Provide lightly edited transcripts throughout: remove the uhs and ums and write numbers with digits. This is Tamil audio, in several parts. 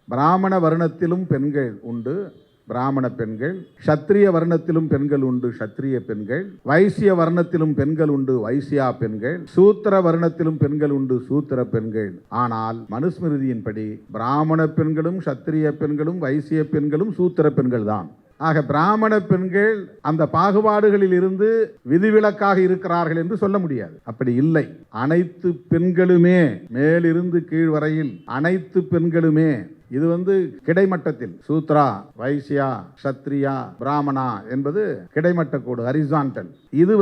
பிராமண வர்ணத்திலும் பெண்கள் உண்டு, பிராமண பெண்கள். சத்திரிய வர்ணத்திலும் பெண்கள் உண்டு, சத்திரிய பெண்கள். வைசிய வர்ணத்திலும் பெண்கள் உண்டு, வைசியா பெண்கள். சூத்திர வர்ணத்திலும் பெண்கள் உண்டு, சூத்திர பெண்கள். ஆனால் மனுஸ்மிருதியின்படி பிராமண பெண்களும் சத்திரிய பெண்களும் வைசிய பெண்களும் சூத்திர பெண்கள் தான். ஆக பிராமண பெண்கள் அந்த பாகுபாடுகளில் இருந்து விதிவிலக்காக இருக்கிறார்கள் என்று சொல்ல முடியாது. அப்படி இல்லை. அனைத்து பெண்களுமே, மேலிருந்து கீழ் வரையில் அனைத்து பெண்களுமே, இது கிடைமட்டத்தில் சூத்ரா, வைசியா, சத்ரியா, பிராமணா என்பது கிடைமட்ட கோடு, ஹரிசான்டல். இது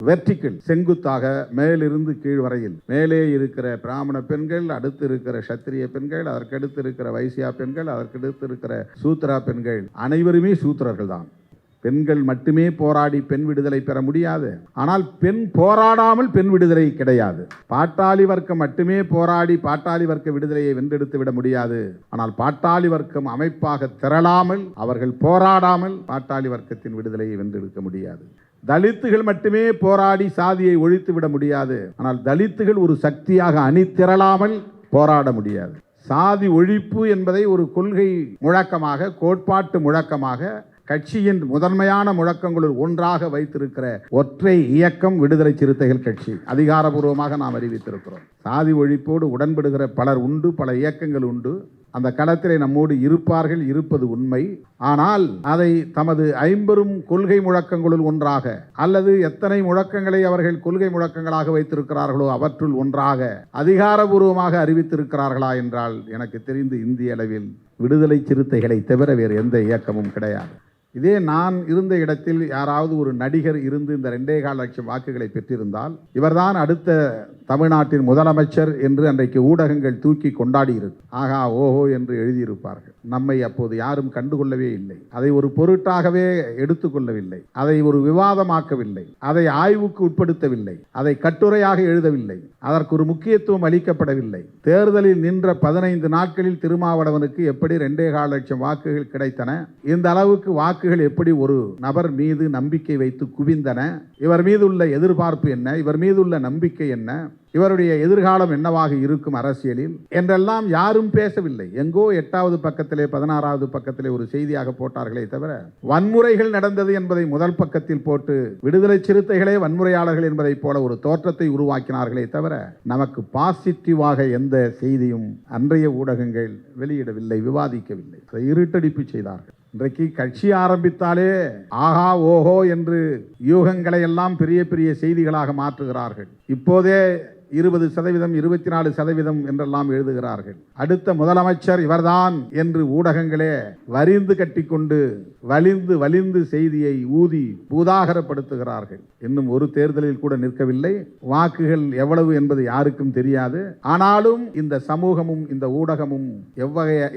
வெர்டிக்கல், செங்குத்தாக மேலிருந்து கீழ் வரையில். மேலே இருக்கிற பிராமண பெண்கள், அடுத்து இருக்கிற சத்திரிய பெண்கள், அதற்கடுத்து இருக்கிற வைசியா பெண்கள், அதற்கடுத்து இருக்கிற சூத்ரா பெண்கள், அனைவருமே சூத்திரர்கள் தான். பெண்கள் மட்டுமே போராடி பெண் விடுதலை பெற முடியாது. ஆனால் பெண் போராடாமல் பெண் விடுதலை கிடையாது. பாட்டாளி வர்க்கம் மட்டுமே போராடி பாட்டாளி வர்க்க விடுதலையை வென்றெடுத்து விட முடியாது. ஆனால் பாட்டாளி வர்க்கம் அமைப்பாக திரளாமல், அவர்கள் போராடாமல் பாட்டாளி வர்க்கத்தின் விடுதலையை வென்றெடுக்க முடியாது. தலித்துகள் மட்டுமே போராடி சாதியை ஒழித்து விட முடியாது. ஆனால் தலித்துகள் ஒரு சக்தியாக அணி திரளாமல் போராட முடியாது. சாதி ஒழிப்பு என்பதை ஒரு கொள்கை முழக்கமாக, கோட்பாட்டு முழக்கமாக, கட்சியின் முதன்மையான முழக்கங்களுள் ஒன்றாக வைத்திருக்கிற ஒற்றை இயக்கம் விடுதலை சிறுத்தைகள் கட்சி. அதிகாரபூர்வமாக நாம் அறிவித்திருக்கிறோம். சாதி ஒழிப்போடு உடன்படுகிற பலர் உண்டு, பல இயக்கங்கள் உண்டு. அந்த களத்திலே நம்மோடு இருப்பார்கள், இருப்பது உண்மை. ஆனால் அதை தமது ஐம்பெரும் கொள்கை முழக்கங்களுள் ஒன்றாக, அல்லது எத்தனை முழக்கங்களை அவர்கள் கொள்கை முழக்கங்களாக வைத்திருக்கிறார்களோ அவற்றுள் ஒன்றாக அதிகாரபூர்வமாக அறிவித்திருக்கிறார்களா என்றால் எனக்கு தெரிந்து இந்திய அளவில் விடுதலை சிறுத்தைகளை தவிர வேறு எந்த இயக்கமும் கிடையாது. இதே நான் இருந்த இடத்தில் யாராவது ஒரு நடிகர் இருந்து இந்த 2.25 லட்சம் வாக்குகளை பெற்றிருந்தால் இவர்தான் அடுத்த தமிழ்நாட்டின் முதலமைச்சர் என்று அன்றைக்கு ஊடகங்கள் தூக்கி கொண்டாடி இருக்கு. ஆகா ஓஹோ என்று எழுதியிருப்பார்கள். நம்மை அப்போது யாரும் கண்டுகொள்ளவே இல்லை. அதை ஒரு பொருட்டாகவே எடுத்துக்கொள்ளவில்லை. அதை ஒரு விவாதமாக்கவில்லை. அதை ஆய்வுக்கு உட்படுத்தவில்லை. அதை கட்டுரையாக எழுதவில்லை. அதற்கு ஒரு முக்கியத்துவம் அளிக்கப்படவில்லை. தேர்தலில் நின்ற 15 நாட்களில் திருமாவளவனுக்கு எப்படி 2.25 லட்சம் வாக்குகள் கிடைத்தன, இந்த அளவுக்கு வாக்குகள் எப்படி ஒரு நபர் மீது நம்பிக்கை வைத்து குவிந்தன, இவர் மீது உள்ள எதிர்பார்ப்பு என்ன, இவர் மீது உள்ள நம்பிக்கை என்ன, இவருடைய எதிர்காலம் என்னவாக இருக்கும் அரசியலில் என்றெல்லாம் யாரும் பேசவில்லை. எங்கோ 8வது பக்கத்திலே 16வது பக்கத்திலே ஒரு செய்தியாக போட்டார்களே தவிர, வன்முறைகள் நடந்தது என்பதை முதல் பக்கத்தில் போட்டு விடுதலை சிறுத்தைகளே வன்முறையாளர்கள் என்பதை போல ஒரு தோற்றத்தை உருவாக்கினார்களே தவிர நமக்கு பாசிட்டிவாக எந்த செய்தியும் அன்றைய ஊடகங்கள் வெளியிடவில்லை, விவாதிக்கவில்லை. அதை இருட்டடிப்பு செய்தார்கள். இன்றைக்கு கட்சி ஆரம்பித்தாலே ஆஹா ஓஹோ என்று யூகங்களை எல்லாம் பெரிய பெரிய செய்திகளாக மாற்றுகிறார்கள். இப்போதே 20%, 24% என்றெல்லாம் எழுதுகிறார்கள். அடுத்த முதலமைச்சர் இவர்தான் என்று ஊடகங்களே வரிந்து கட்டிக்கொண்டு வலிந்து வலிந்து செய்தியை ஊதி பூதாகரப்படுத்துகிறார்கள். இன்னும் ஒரு தேர்தலில் கூட நிற்கவில்லை. வாக்குகள் எவ்வளவு என்பது யாருக்கும் தெரியாது. ஆனாலும் இந்த சமூகமும் இந்த ஊடகமும்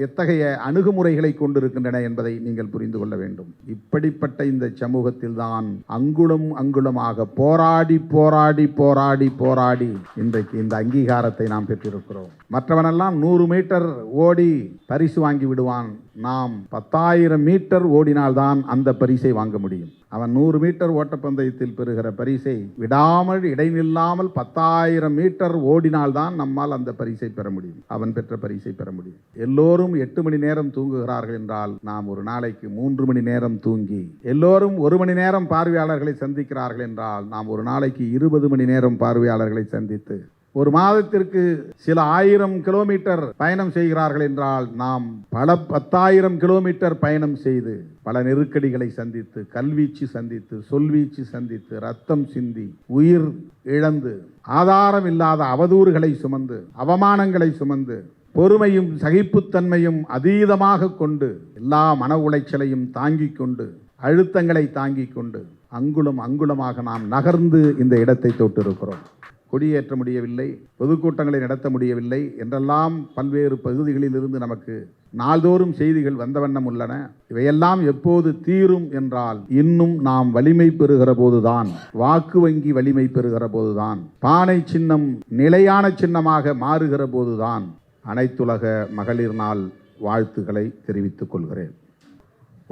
எத்தகைய அணுகுமுறைகளை கொண்டிருக்கின்றன என்பதை நீங்கள் புரிந்து கொள்ள வேண்டும். இப்படிப்பட்ட இந்த சமூகத்தில் தான் அங்குலம் அங்குலமாக போராடி போராடி போராடி போராடி இன்றைக்கு இந்த அங்கீகாரத்தை நாம் பெற்றிருக்கிறோம். மற்றவனெல்லாம் 100 மீட்டர் ஓடி பரிசு வாங்கி விடுவான். நாம் 10,000 மீட்டர் ஓடினால்தான் அந்த பரிசை வாங்க முடியும். அவன் 100 மீட்டர் ஓட்டப்பந்தயத்தில் பெறுகிற பரிசை விடாமல் இடைநில்லாமல் 10,000 மீட்டர் ஓடினால்தான் நம்மால் அந்த பரிசை பெற முடியும், அவன் பெற்ற பரிசை பெற முடியும். எல்லோரும் 8 மணி நேரம் தூங்குகிறார்கள் என்றால் நாம் ஒரு நாளைக்கு 3 மணி நேரம் தூங்கி, எல்லோரும் 1 மணி நேரம் பார்வையாளர்களை சந்திக்கிறார்கள் என்றால் நாம் ஒரு நாளைக்கு 20 மணி நேரம் பார்வையாளர்களை சந்தித்து, ஒரு மாதத்திற்கு சில 1000 கிலோமீட்டர் பயணம் செய்கிறார்கள் என்றால் நாம் பல 10,000 கிலோமீட்டர் பயணம் செய்து பல நெருக்கடிகளை சந்தித்து, கல்வீச்சு சந்தித்து, சொல்வீச்சு சந்தித்து, ரத்தம் சிந்தி, உயிர் இழந்து, ஆதாரம் இல்லாத அவதூறுகளை சுமந்து, அவமானங்களை சுமந்து, பொறுமையும் சகிப்புத்தன்மையும் அதீதமாக கொண்டு, எல்லா மன உளைச்சலையும் தாங்கிக் கொண்டு, அழுத்தங்களை தாங்கிக் கொண்டு அங்குலம் அங்குலமாக நாம் நகர்ந்து இந்த இடத்தை தொட்டிருக்கிறோம். கொடியேற்ற முடியவில்லை, பொதுக்கூட்டங்களை நடத்த முடியவில்லை என்றெல்லாம் பல்வேறு பகுதிகளில் இருந்து நமக்கு நாள்தோறும் செய்திகள் வந்த வண்ணம் உள்ளன. இவையெல்லாம் எப்போது தீரும் என்றால் இன்னும் நாம் வலிமை பெறுகிற போதுதான், வாக்கு வங்கி வலிமை பெறுகிற போதுதான், பானை சின்னம் நிலையான சின்னமாக மாறுகிற போதுதான். அனைத்துலக மகளிர் நாள் வாழ்த்துக்களை தெரிவித்துக் கொள்கிறேன்.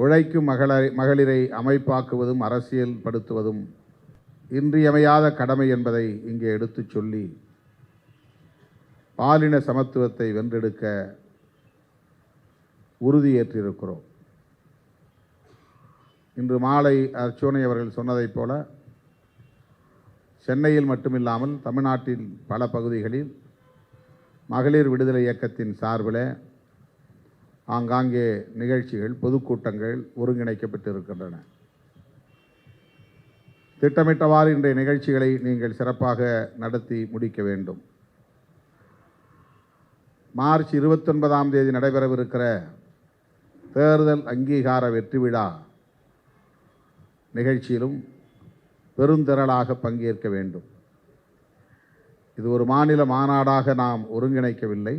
உழைக்கும் மகளிரை அமைப்பாக்குவதும் அரசியல் படுத்துவதும் இன்றியமையாத கடமை என்பதை இங்கே எடுத்துச் சொல்லி, பாலின சமத்துவத்தை வென்றெடுக்க உறுதியேற்றிருக்கிறோம். இன்று மாலை அர்ச்சுனை அவர்கள் சொன்னதைப் போல சென்னையில் மட்டுமில்லாமல் தமிழ்நாட்டில் பல பகுதிகளில் மகளிர் விடுதலை இயக்கத்தின் சார்பில் ஆங்காங்கே நிகழ்ச்சிகள், பொதுக்கூட்டங்கள் ஒருங்கிணைக்கப்பட்டு இருக்கின்றன. திட்டமிட்டவாறு இன்றைய நிகழ்ச்சிகளை நீங்கள் சிறப்பாக நடத்தி முடிக்க வேண்டும். மார்ச் 29ஆம் தேதி நடைபெறவிருக்கிற தேர்தல் அங்கீகார வெற்றி விழா நிகழ்ச்சியிலும் பெருந்திரளாக பங்கேற்க வேண்டும். இது ஒரு மாநில மாநாடாக நாம் ஒருங்கிணைக்கவில்லை.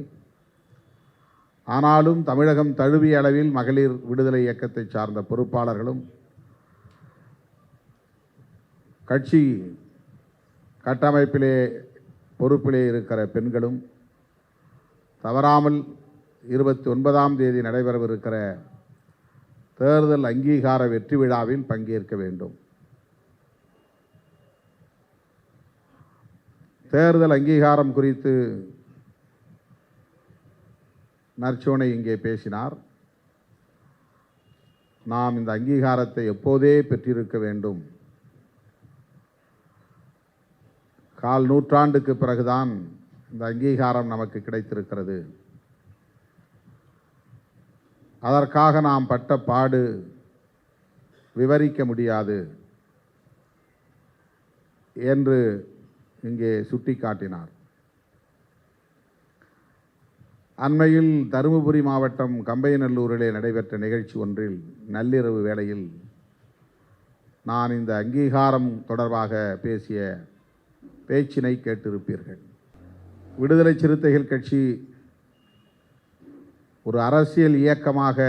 ஆனாலும் தமிழகம் தழுவிய அளவில் மகளிர் விடுதலை இயக்கத்தை சார்ந்த பொறுப்பாளர்களும் கட்சி கட்டமைப்பிலே பொறுப்பிலே இருக்கிற பெண்களும் தவறாமல் 29ஆம் தேதி நடைபெறவிருக்கிற தேர்தல் அங்கீகார வெற்றி விழாவில் பங்கேற்க வேண்டும். தேர்தல் அங்கீகாரம் குறித்து நற்சோனை இங்கே பேசினார். நாம் இந்த அங்கீகாரத்தை எப்போதே பெற்றிருக்க வேண்டும். கால் நூற்றாண்டுக்கு பிறகுதான் இந்த அங்கீகாரம் நமக்கு கிடைத்திருக்கிறது. அதற்காக நாம் பட்ட பாடு விவரிக்க முடியாது என்று இங்கே சுட்டிக்காட்டினார். அண்மையில் தருமபுரி மாவட்டம் கம்பையநல்லூரிலே நடைபெற்ற நிகழ்ச்சி ஒன்றில் நள்ளிரவு வேளையில் நான் இந்த அங்கீகாரம் தொடர்பாக பேசிய பேச்சினை கேட்டிருப்பீர்கள். விடுதலை சிறுத்தைகள் கட்சி ஒரு அரசியல் இயக்கமாக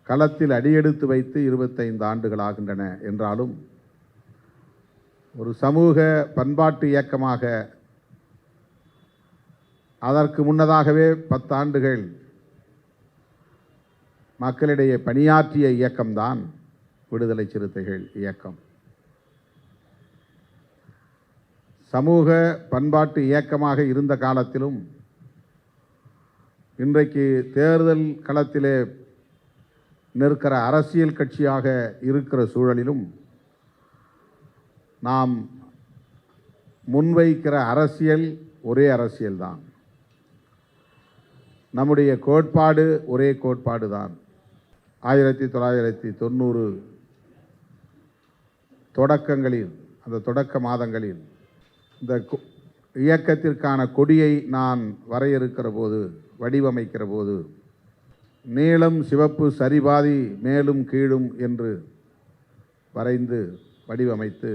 களத்தில் அடியெடுத்து வைத்து 25 ஆண்டுகள் ஆகின்றன என்றாலும் ஒரு சமூக பண்பாட்டு இயக்கமாக அதற்கு முன்னதாகவே 10 ஆண்டுகள் மக்களிடையே பணியாற்றிய இயக்கம்தான் விடுதலை சிறுத்தைகள் இயக்கம். சமூக பண்பாட்டு இயக்கமாக இருந்த காலத்திலும் இன்றைக்கு தேர்தல் களத்திலே நிற்கிற அரசியல் கட்சியாக இருக்கிற சூழலிலும் நாம் முன்வைக்கிற அரசியல் ஒரே அரசியல்தான். நம்முடைய கோட்பாடு ஒரே கோட்பாடு தான். 1990 தொடக்கங்களில், அந்த தொடக்க மாதங்களில் இந்த இயக்கத்திற்கான கொடியை நான் வரையறுக்கிற போது, வடிவமைக்கிற போது நீலம் சிவப்பு சரிபாதி மேலும் கீழும் என்று வரைந்து வடிவமைத்து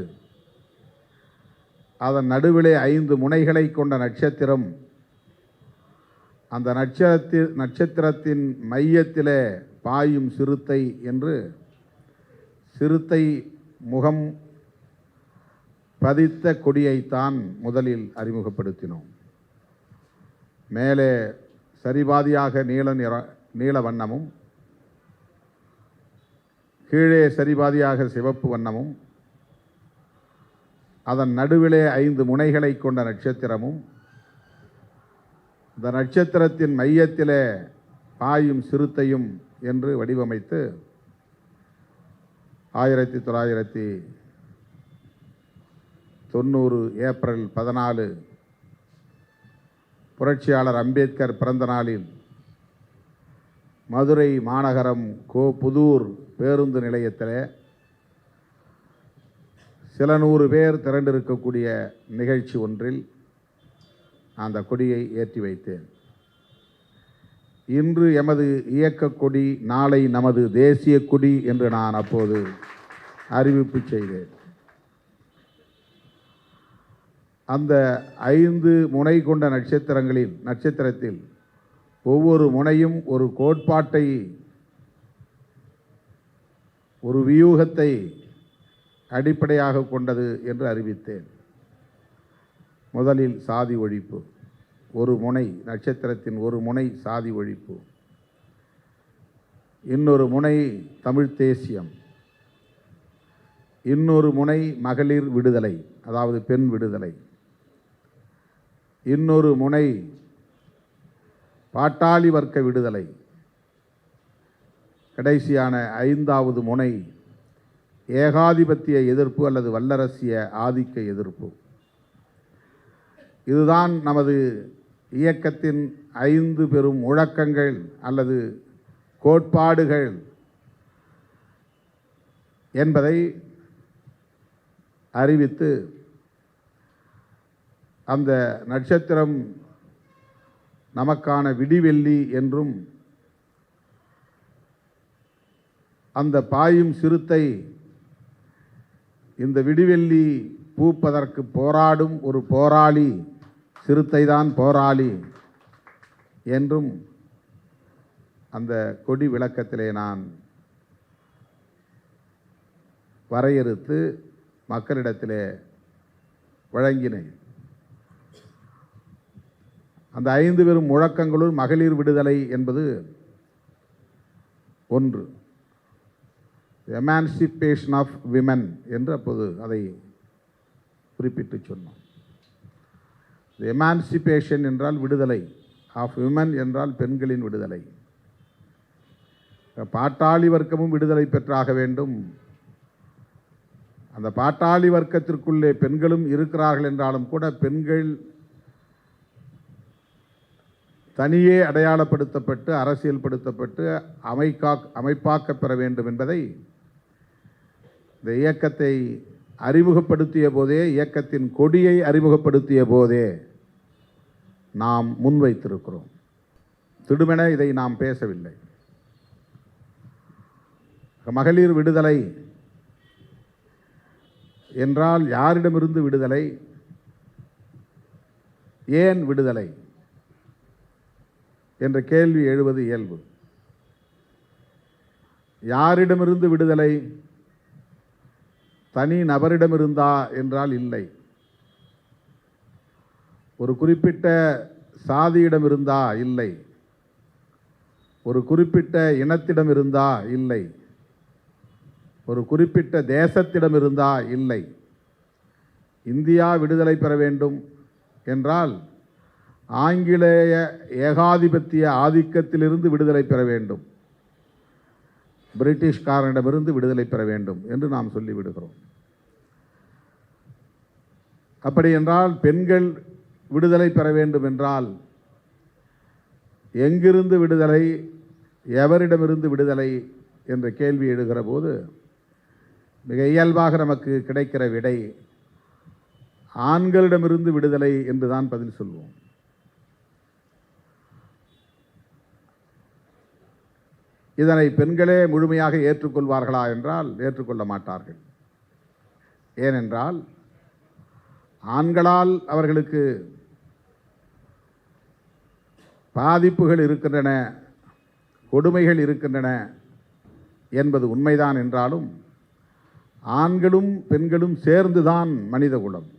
அதன் நடுவிலே 5 முனைகளை கொண்ட நட்சத்திரம், அந்த நட்சத்திரத்தின் மையத்திலே பாயும் சிறுத்தை என்று சிறுத்தை முகம் பதித்த கொடியைத்தான் முதலில் அறிமுகப்படுத்தினோம். மேலே சரிபாதியாக நீல வண்ணமும் கீழே சரிபாதியாக சிவப்பு வண்ணமும் அதன் நடுவிலே 5 முனைகளை கொண்ட நட்சத்திரமும் இந்த நட்சத்திரத்தின் மையத்திலே பாயும் சிறுத்தையும் என்று வடிவமைத்து 1990 ஏப்ரல் 14 புரட்சியாளர் அம்பேத்கர் பிறந்த நாளில் மதுரை மாநகரம் புதூர் பேருந்து நிலையத்தில் சில 100 பேர் திரண்டிருக்கக்கூடிய நிகழ்ச்சி ஒன்றில் அந்த கொடியை ஏற்றி வைத்தேன். இன்று எமது இயக்க கொடி, நாளை நமது தேசிய கொடி என்று நான் அப்போது அறிவிப்பு செய்தேன். அந்த 5 முனை கொண்ட நட்சத்திரத்தில் ஒவ்வொரு முனையும் ஒரு கோட்பாட்டை, ஒரு வியூகத்தை அடிப்படையாக கொண்டது என்று அறிவித்தேன். முதலில் சாதி ஒழிப்பு, ஒரு முனை, நட்சத்திரத்தின் ஒரு முனை சாதி ஒழிப்பு, இன்னொரு முனை தமிழ் தேசியம், இன்னொரு முனை மகளிர் விடுதலை, அதாவது பெண் விடுதலை, இன்னொரு முனை பாட்டாளி வர்க்க விடுதலை. கடைசியான 5வது முனை ஏகாதிபத்திய எதிர்ப்பு அல்லது வல்லரசிய ஆதிக்க எதிர்ப்பு. இதுதான் நமது இயக்கத்தின் 5 பெரும் முழக்கங்கள் அல்லது கோட்பாடுகள் என்பதை அறிவித்து அந்த நட்சத்திரம் நமக்கான விடிவெள்ளி என்றும் அந்த பாயும் சிறுத்தை இந்த விடிவெள்ளி பூப்பதற்கு போராடும் ஒரு போராளி, சிறுத்தைதான் போராளி என்றும் அந்த கொடி விளக்கத்திலே நான் வரையறுத்து மக்களிடத்திலே வழங்கினேன். அந்த 5 பெரும் முழக்கங்களுள் மகளிர் விடுதலை என்பது ஒன்று. எமான்சிபேஷன் ஆஃப் விமன் என்று அப்போது அதை குறிப்பிட்டு சொன்னோம். எமான்சிபேஷன் என்றால் விடுதலை, ஆஃப் விமன் என்றால் பெண்களின் விடுதலை. பாட்டாளி வர்க்கமும் விடுதலை பெற்றாக வேண்டும். அந்த பாட்டாளி வர்க்கத்திற்குள்ளே பெண்களும் இருக்கிறார்கள் என்றாலும் கூட பெண்கள் தனியே அடையாளப்படுத்தப்பட்டு அரசியல்படுத்தப்பட்டு அமைப்பாக்க பெற வேண்டும் என்பதை இந்த இயக்கத்தை அறிமுகப்படுத்திய போதே, இயக்கத்தின் கொடியை அறிமுகப்படுத்திய போதே நாம் முன்வைத்திருக்கிறோம். திடுமென இதை நாம் பேசவில்லை. மகளிர் விடுதலை என்றால் யாரிடமிருந்து விடுதலை, ஏன் விடுதலை என்ற கேள்வி எழுவது இயல்பு. யாரிடமிருந்து விடுதலை? தனி நபரிடமிருந்தா என்றால் இல்லை. ஒரு குறிப்பிட்ட சாதியிடம் இருந்தா இல்லை. ஒரு குறிப்பிட்ட இனத்திடம் இருந்தா இல்லை. ஒரு குறிப்பிட்ட தேசத்திடம் இருந்தா இல்லை. இந்தியா விடுதலை பெற வேண்டும் என்றால் ஆங்கிலேய ஏகாதிபத்திய ஆதிக்கத்திலிருந்து விடுதலை பெற வேண்டும், பிரிட்டிஷ்காரனிடமிருந்து விடுதலை பெற வேண்டும் என்று நாம் சொல்லிவிடுகிறோம். அப்படி என்றால் பெண்கள் விடுதலை பெற வேண்டும் என்றால் எங்கிருந்து விடுதலை, எவரிடமிருந்து விடுதலை என்ற கேள்வி எழுகிற போது மிக இயல்பாக நமக்கு கிடைக்கிற விடை ஆண்களிடமிருந்து விடுதலை என்றுதான் பதில் சொல்வோம். இதனை பெண்களே முழுமையாக ஏற்றுக்கொள்வார்களா என்றால் ஏற்றுக்கொள்ள மாட்டார்கள். ஏனென்றால் ஆண்களால் அவர்களுக்கு பாதிப்புகள் இருக்கின்றன, கொடுமைகள் இருக்கின்றன என்பது உண்மைதான் என்றாலும் ஆண்களும் பெண்களும் சேர்ந்துதான் மனித குலம்.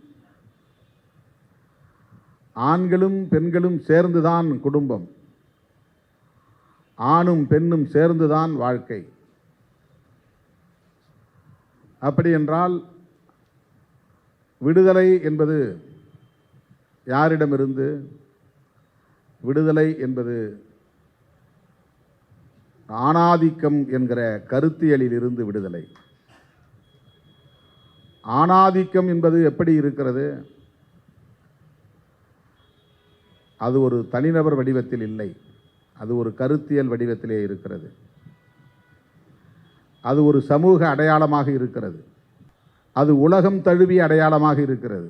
ஆண்களும் பெண்களும் சேர்ந்துதான் குடும்பம். ஆணும் பெண்ணும் சேர்ந்துதான் வாழ்க்கை. அப்படி என்றால் விடுதலை என்பது யாரிடமிருந்து? விடுதலை என்பது ஆணாதிக்கம் என்கிற கருத்தியலில் இருந்து விடுதலை. ஆணாதிக்கம் என்பது எப்படி இருக்கிறது? அது ஒரு தனிநபர் வடிவத்தில் இல்லை, அது ஒரு கருத்தியல் வடிவத்திலே இருக்கிறது. அது ஒரு சமூக அடையாளமாக இருக்கிறது. அது உலகம் தழுவிய அடையாளமாக இருக்கிறது.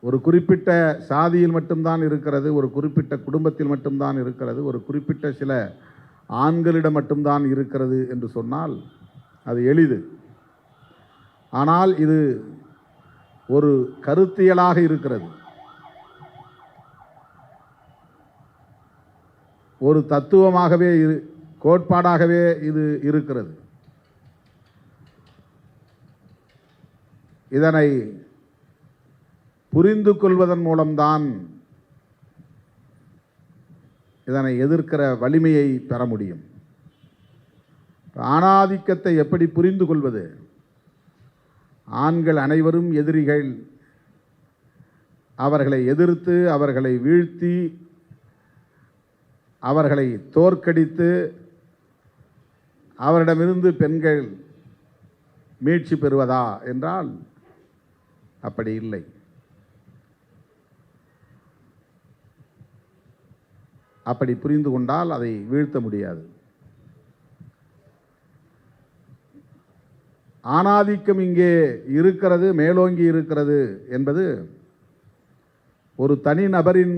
ஒரு குறிப்பிட்ட சாதியில் மட்டும்தான் இருக்கிறது, ஒரு குறிப்பிட்ட குடும்பத்தில் மட்டும்தான் இருக்கிறது, ஒரு குறிப்பிட்ட சில ஆண்களிடம் மட்டும்தான் இருக்கிறது என்று சொன்னால் அது எளிது. ஆனால் இது ஒரு கருத்தியலாக இருக்கிறது, ஒரு தத்துவமாகவே கோட்பாடாகவே இது இருக்கிறது. இதனை புரிந்து கொள்வதன் மூலம்தான் இதனை எதிர்க்கிற வலிமையை பெற முடியும். ஆணாதிக்கத்தை எப்படி புரிந்து கொள்வது? ஆண்கள் அனைவரும் எதிரிகள் அவர்களை எதிர்த்து, அவர்களை வீழ்த்தி, அவர்களை தோற்கடித்து, அவரிடமிருந்து பெண்கள் மீட்சி பெறுவதா என்றால் அப்படி இல்லை. அப்படி புரிந்து கொண்டால் அதை வீழ்த்த முடியாது. ஆணாதிக்கம் இங்கே இருக்கிறது, மேலோங்கி இருக்கிறது என்பது ஒரு தனிநபரின்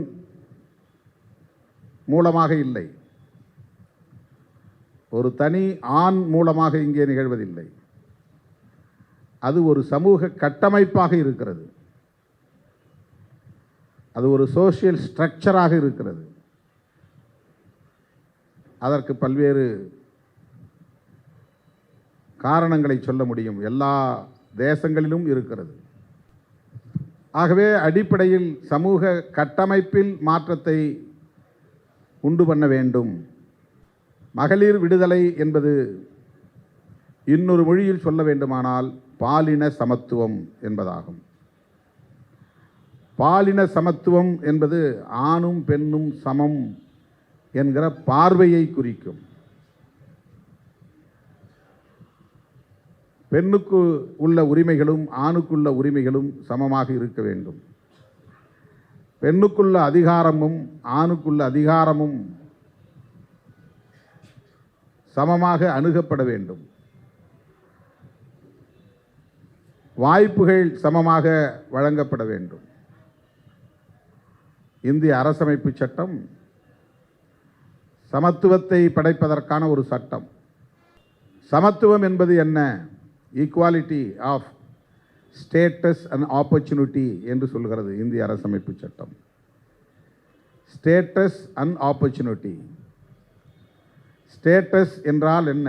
மூலமாக இல்லை, ஒரு தனி ஆண் மூலமாக இங்கே நிகழ்வதில்லை. அது ஒரு சமூக கட்டமைப்பாக இருக்கிறது, அது ஒரு சோஷியல் ஸ்ட்ரக்சராக இருக்கிறது. அதற்கு பல்வேறு காரணங்களை சொல்ல முடியும், எல்லா தேசங்களிலும் இருக்கிறது. ஆகவே அடிப்படையில் சமூக கட்டமைப்பில் மாற்றத்தை உண்டு பண்ண வேண்டும். மகளிர் விடுதலை என்பது இன்னொரு மொழியில் சொல்ல வேண்டுமானால் பாலின சமத்துவம் என்பதாகும். பாலின சமத்துவம் என்பது ஆணும் பெண்ணும் சமம் என்கிற பார்வையை குறிக்கும். பெண்ணுக்கு உள்ள உரிமைகளும் ஆணுக்குள்ள உரிமைகளும் சமமாக இருக்க வேண்டும். பெண்ணுக்குள்ள அதிகாரமும் ஆணுக்குள்ள அதிகாரமும் சமமாக அணுகப்பட வேண்டும். வாய்ப்புகள் சமமாக வழங்கப்பட வேண்டும். இந்திய அரசமைப்பு சட்டம் சமத்துவத்தை படைப்பதற்கான ஒரு சட்டம். சமத்துவம் என்பது என்ன? Equality of status and opportunity என்று சொல்கிறது இந்திய அரசமைப்பு சட்டம். Status and opportunity. ஸ்டேட்டஸ் என்றால் என்ன?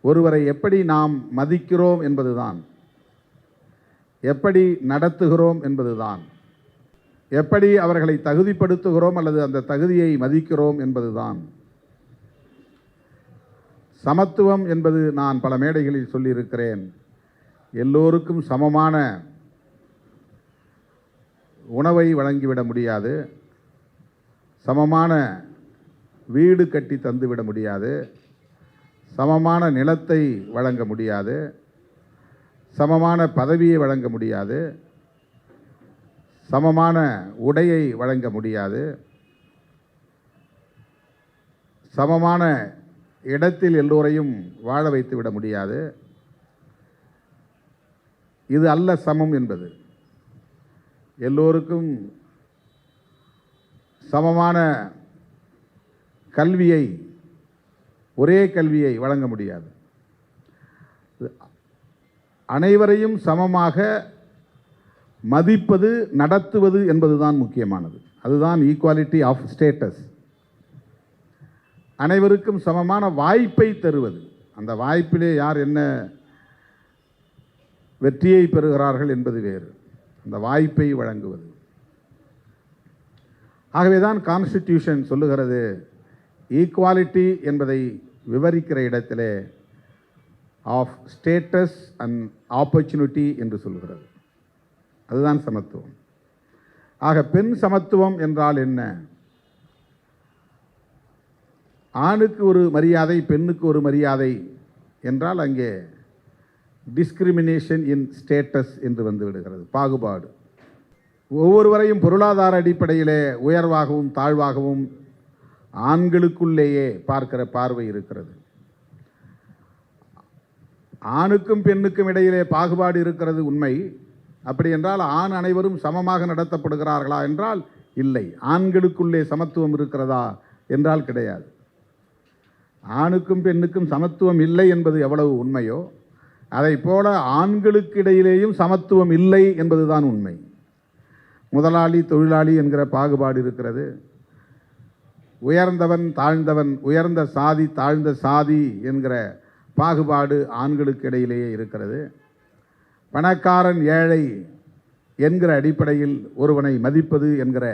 ஒருவரை எப்படி நாம் மதிக்கிறோம் என்பதுதான், எப்படி நடத்துகிறோம் என்பதுதான், எப்படி அவர்களை தகுதிப்படுத்துகிறோம் அல்லது அந்த தகுதியை மதிக்கிறோம் என்பதுதான். சமத்துவம் என்பது நான் பல மேடைகளில் சொல்லியிருக்கிறேன், எல்லோருக்கும் சமமான உணவை வழங்கிவிட முடியாது, சமமான வீடு கட்டி தந்துவிட முடியாது, சமமான நிலத்தை வழங்க முடியாது, சமமான பதவியை வழங்க முடியாது, சமமான உடையை வழங்க முடியாது, சமமான இடத்தில் எல்லோரையும் வாழ வைத்து விட முடியாது. இது அல்ல சமம் என்பது. எல்லோருக்கும் சமமான கல்வியை, ஒரே கல்வியை வழங்க முடியாது. அனைவரையும் சமமாக மதிப்பது, நடத்துவது என்பதுதான் முக்கியமானது. அதுதான் ஈக்குவாலிட்டி ஆஃப் ஸ்டேட்டஸ். அனைவருக்கும் சமமான வாய்ப்பை தருவது. அந்த வாய்ப்பிலே யார் என்ன வெற்றியை பெறுகிறார்கள் என்பது வேறு, அந்த வாய்ப்பை வழங்குவது. ஆகவேதான் கான்ஸ்டிடியூஷன் சொல்லுகிறது, ஈக்குவாலிட்டி என்பதை விவரிக்கிற இடத்திலே ஆஃப் ஸ்டேட்டஸ் அண்ட் ஆப்பர்ச்சுனிட்டி என்று சொல்கிறது. அதுதான் சமத்துவம். ஆக பெண் சமத்துவம் என்றால் என்ன? ஆணுக்கு ஒரு மரியாதை, பெண்ணுக்கு ஒரு மரியாதை என்றால் அங்கே டிஸ்கிரிமினேஷன் இன் ஸ்டேட்டஸ் என்று வந்து விடுகிறது, பாகுபாடு. ஒவ்வொருவரையும் பொருளாதார அடிப்படையிலே உயர்வாகவும் தாழ்வாகவும் ஆண்களுக்குள்ளேயே பார்க்கிற பார்வை இருக்கிறது. ஆணுக்கும் பெண்ணுக்கும் இடையிலே பாகுபாடு இருக்கிறது உண்மை. அப்படி என்றால் ஆண் அனைவரும் சமமாக நடத்தப்படுகிறார்களா என்றால் இல்லை. ஆண்களுக்குள்ளே சமத்துவம் இருக்கிறதா என்றால் கிடையாது. ஆணுக்கும் பெண்ணுக்கும் சமத்துவம் இல்லை என்பது எவ்வளவு உண்மையோ அதை போல ஆண்களுக்கு இடையிலேயும் சமத்துவம் இல்லை என்பதுதான் உண்மை. முதலாளி தொழிலாளி என்கிற பாகுபாடு இருக்கிறது. உயர்ந்தவன் தாழ்ந்தவன், உயர்ந்த சாதி தாழ்ந்த சாதி என்கிற பாகுபாடு ஆண்களுக்கு இடையிலேயே இருக்கிறது. பணக்காரன் ஏழை என்கிற அடிப்படையில் ஒருவனை மதிப்பது என்கிற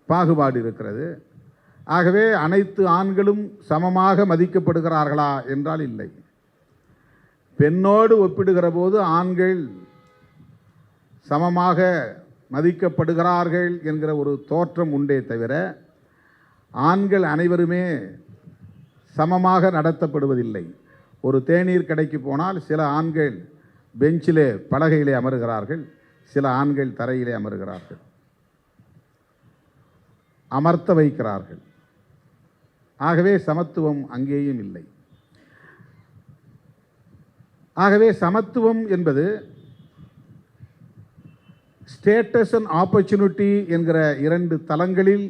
பாகுபாடு இருக்கிறது. ஆகவே அனைத்து ஆண்களும் சமமாக மதிக்கப்படுகிறார்களா என்றால் இல்லை. பெண்ணோடு ஒப்பிடுகிற போது ஆண்கள் சமமாக மதிக்கப்படுகிறார்கள் என்கிற ஒரு தோற்றம் உண்டே தவிர ஆண்கள் அனைவருமே சமமாக நடத்தப்படுவதில்லை. ஒரு தேநீர் கடைக்கு போனால் சில ஆண்கள் பெஞ்சிலே பலகையிலே அமருகிறார்கள், சில ஆண்கள் தரையிலே அமருகிறார்கள், அமர்த்த வைக்கிறார்கள். ஆகவே சமத்துவம் அங்கேயும் இல்லை. ஆகவே சமத்துவம் என்பது ஸ்டேட்டஸ் அண்ட் ஆப்பர்ச்சுனிட்டி என்கிற இரண்டு தளங்களில்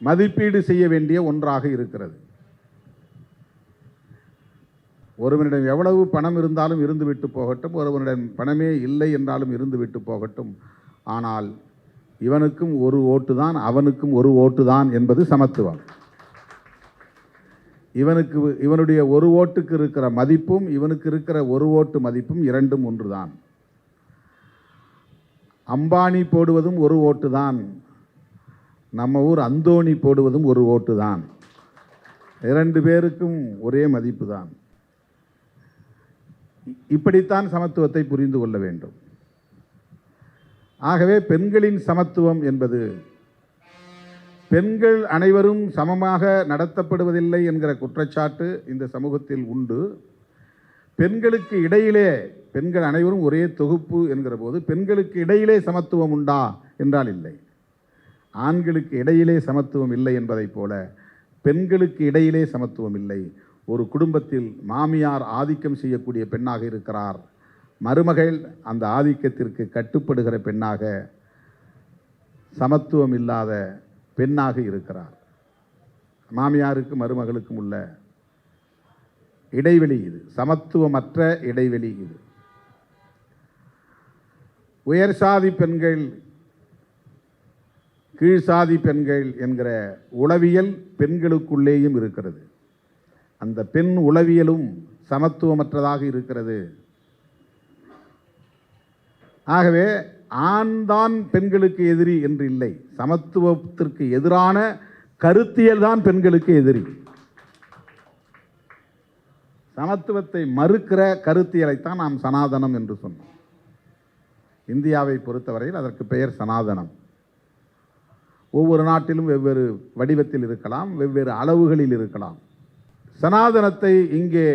மதிப்பீடு செய்ய வேண்டிய ஒன்றாக இருக்கிறது. ஒருவனிடம் எவ்வளவு பணம் இருந்தாலும் இருந்துவிட்டு போகட்டும், ஒருவனிடம் பணமே இல்லை என்றாலும் இருந்துவிட்டு போகட்டும், ஆனால் இவனுக்கும் ஒரு ஓட்டு தான், அவனுக்கும் ஒரு ஓட்டு தான் என்பது சமத்துவம். இவனுடைய ஒரு ஓட்டுக்கு இருக்கிற மதிப்பும் இவனுக்கு இருக்கிற ஒரு ஓட்டு மதிப்பும் இரண்டும் ஒன்றுதான். அம்பானி போடுவதும் ஒரு ஓட்டு தான், நம்ம ஊர் அந்தோணி போடுவதும் ஒரு ஓட்டு தான். இரண்டு பேருக்கும் ஒரே மதிப்பு தான். இப்படித்தான் சமத்துவத்தை புரிந்து கொள்ள வேண்டும். ஆகவே பெண்களின் சமத்துவம் என்பது பெண்கள் அனைவரும் சமமாக நடத்தப்படுவதில்லை என்கிற குற்றச்சாட்டு இந்த சமூகத்தில் உண்டு. பெண்களுக்கு இடையிலே, பெண்கள் அனைவரும் ஒரே தொகுப்பு என்கிற போது பெண்களுக்கு இடையிலே சமத்துவம் உண்டா என்றால் இல்லை. ஆண்களுக்கு இடையிலே சமத்துவம் இல்லை என்பதைப் போல பெண்களுக்கு இடையிலே சமத்துவம் இல்லை. ஒரு குடும்பத்தில் மாமியார் ஆதிக்கம் செய்யக்கூடிய பெண்ணாக இருக்கிறார், மருமகள் அந்த ஆதிக்கத்திற்கு கட்டுப்படுகிற பெண்ணாக, சமத்துவம் இல்லாத பெண்ணாக இருக்கிறார். மாமியாருக்கு மருமகளுக்கும் உள்ள இடைவெளி இது, சமத்துவமற்ற இடைவெளி இது. உயர் சாதி பெண்கள், கீழ் சாதி பெண்கள் என்கிற உளவியல் பெண்களுக்குள்ளேயும் இருக்கிறது. அந்த பெண் உளவியலும் சமத்துவமற்றதாக இருக்கிறது. ஆகவே ஆண்தான் பெண்களுக்கு எதிரி என்று இல்லை, சமத்துவத்திற்கு எதிரான கருத்தியல் தான் பெண்களுக்கு எதிரி. சமத்துவத்தை மறுக்கிற கருத்தியலைத்தான் நாம் சனாதனம் என்று சொன்னோம். இந்தியாவை பொறுத்தவரையில் அதற்கு பெயர் சனாதனம். ஒவ்வொரு நாட்டிலும் வெவ்வேறு வடிவத்தில் இருக்கலாம், வெவ்வேறு அளவுகளில் இருக்கலாம். சனாதனத்தை இங்கே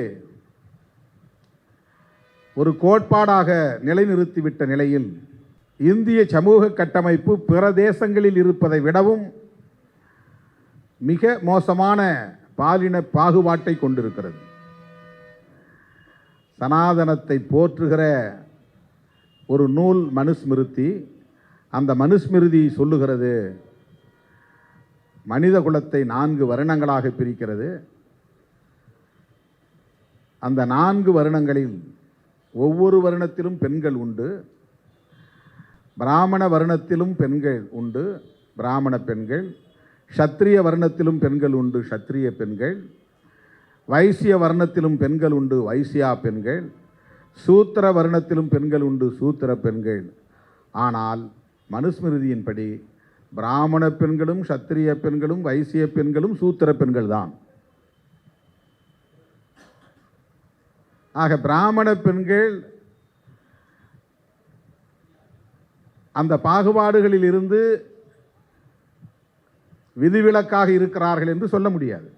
ஒரு கோட்பாடாக நிலைநிறுத்திவிட்ட நிலையில் இந்திய சமூக கட்டமைப்பு பிற தேசங்களில் இருப்பதை விடவும் மிக மோசமான பாலின பாகுபாட்டை கொண்டிருக்கிறது. சனாதனத்தை போற்றுகிற ஒரு நூல் மனுஸ்மிருதி. அந்த மனுஸ்மிருதி சொல்லுகிறது, மனித குலத்தை 4 வருணங்களாக பிரிக்கிறது. அந்த 4 வருணங்களில் ஒவ்வொரு வருணத்திலும் பெண்கள் உண்டு. பிராமண வருணத்திலும் பெண்கள் உண்டு, பிராமண பெண்கள். சத்திரிய வருணத்திலும் பெண்கள் உண்டு, சத்திரிய பெண்கள். வைசிய வர்ணத்திலும் பெண்கள் உண்டு, வைசியா பெண்கள். சூத்திர வர்ணத்திலும் பெண்கள் உண்டு, சூத்திர பெண்கள். ஆனால் மனுஸ்மிருதியின்படி பிராமண பெண்களும் சத்திரிய பெண்களும் வைசிய பெண்களும் சூத்திர பெண்கள் தான். ஆக பிராமண பெண்கள் அந்த பாகுபாடுகளில் இருந்து விதிவிலக்காக இருக்கிறார்கள் என்று சொல்ல முடியாது.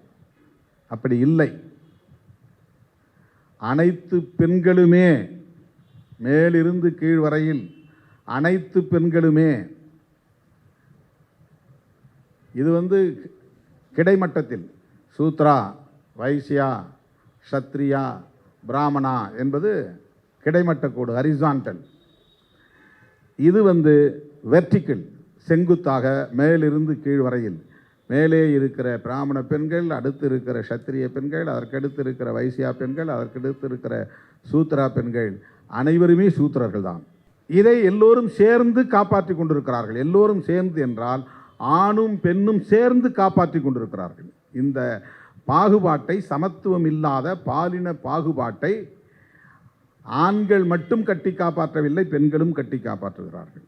அப்படி இல்லை. அனைத்து பெண்களுமே, மேலிருந்து கீழ் வரையில் அனைத்து பெண்களுமே, இது கிடைமட்டத்தில் சூத்ரா, வைசியா, சத்ரியா, பிராமணா என்பது கிடைமட்ட கோடு, ஹரிசான்டல். இது வெர்டிக்கல், செங்குத்தாக மேலிருந்து கீழ் வரையில். மேலே இருக்கிற பிராமண பெண்கள், அடுத்து இருக்கிற சத்திரிய பெண்கள், அதற்கடுத்து இருக்கிற வைசியா பெண்கள், அதற்கடுத்து இருக்கிற சூத்ரா பெண்கள், அனைவருமே சூத்திரர்கள் தான். இதை எல்லோரும் சேர்ந்து காப்பாற்றி கொண்டிருக்கிறார்கள். எல்லோரும் சேர்ந்து என்றால் ஆணும் பெண்ணும் சேர்ந்து காப்பாற்றி கொண்டிருக்கிறார்கள். இந்த பாகுபாட்டை, சமத்துவம் இல்லாத பாலின பாகுபாட்டை ஆண்கள் மட்டும் கட்டி காப்பாற்றவில்லை, பெண்களும் கட்டி காப்பாற்றுகிறார்கள்.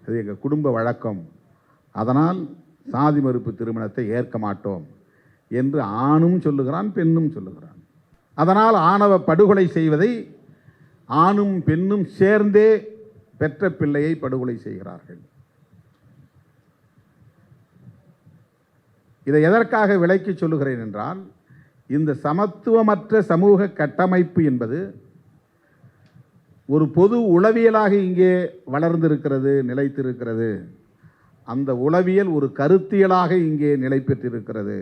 அது எங்கள் குடும்ப வழக்கம். அதனால் சாதி மறுப்பு திருமணத்தை ஏற்க மாட்டோம் என்று ஆணும் சொல்லுகிறான், பெண்ணும் சொல்லுகிறான். அதனால் ஆணவ படுகொலை செய்வதை ஆணும் பெண்ணும் சேர்ந்தே பெற்ற பிள்ளையை படுகொலை செய்கிறார்கள். இதை எதற்காக விளக்கி சொல்லுகிறேன் என்றால், இந்த சமத்துவமற்ற சமூக கட்டமைப்பு என்பது ஒரு பொது உளவியலாக இங்கே வளர்ந்திருக்கிறது, நிலைத்திருக்கிறது. அந்த உளவியல் ஒரு கருத்தியலாக இங்கே நிலை பெற்றிருக்கிறது.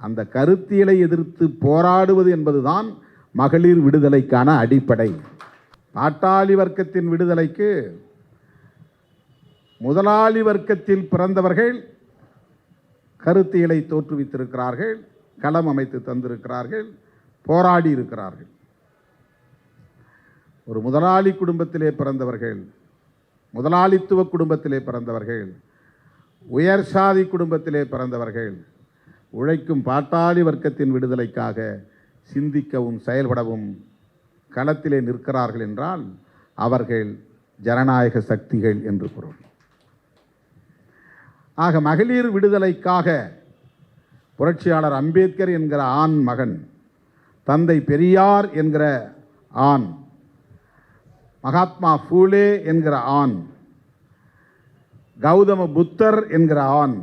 அந்த கருத்தியலை எதிர்த்து போராடுவது என்பதுதான் மகளிர் விடுதலைக்கான அடிப்படை. பாட்டாளி வர்க்கத்தின் விடுதலைக்கு முதலாளி வர்க்கத்தில் பிறந்தவர்கள் கருத்தியலை தோற்றுவித்திருக்கிறார்கள், களம் அமைத்து தந்திருக்கிறார்கள், போராடி இருக்கிறார்கள். ஒரு முதலாளி குடும்பத்திலே பிறந்தவர்கள், முதலாளித்துவ குடும்பத்திலே பிறந்தவர்கள், உயர் சாதி குடும்பத்திலே பிறந்தவர்கள் உழைக்கும் பாட்டாளி வர்க்கத்தின் விடுதலைக்காக சிந்திக்கவும் செயல்படவும் களத்திலே நிற்கிறார்கள் என்றால் அவர்கள் ஜனநாயக சக்திகள் என்று பொருள். ஆக மகளிர் விடுதலைக்காக புரட்சியாளர் அம்பேத்கர் என்கிற ஆண் மகன், தந்தை பெரியார் என்கிற ஆண், மகாத்மா பூலே என்கிற ஆண், கௌதம புத்தர் என்கிற ஆண்,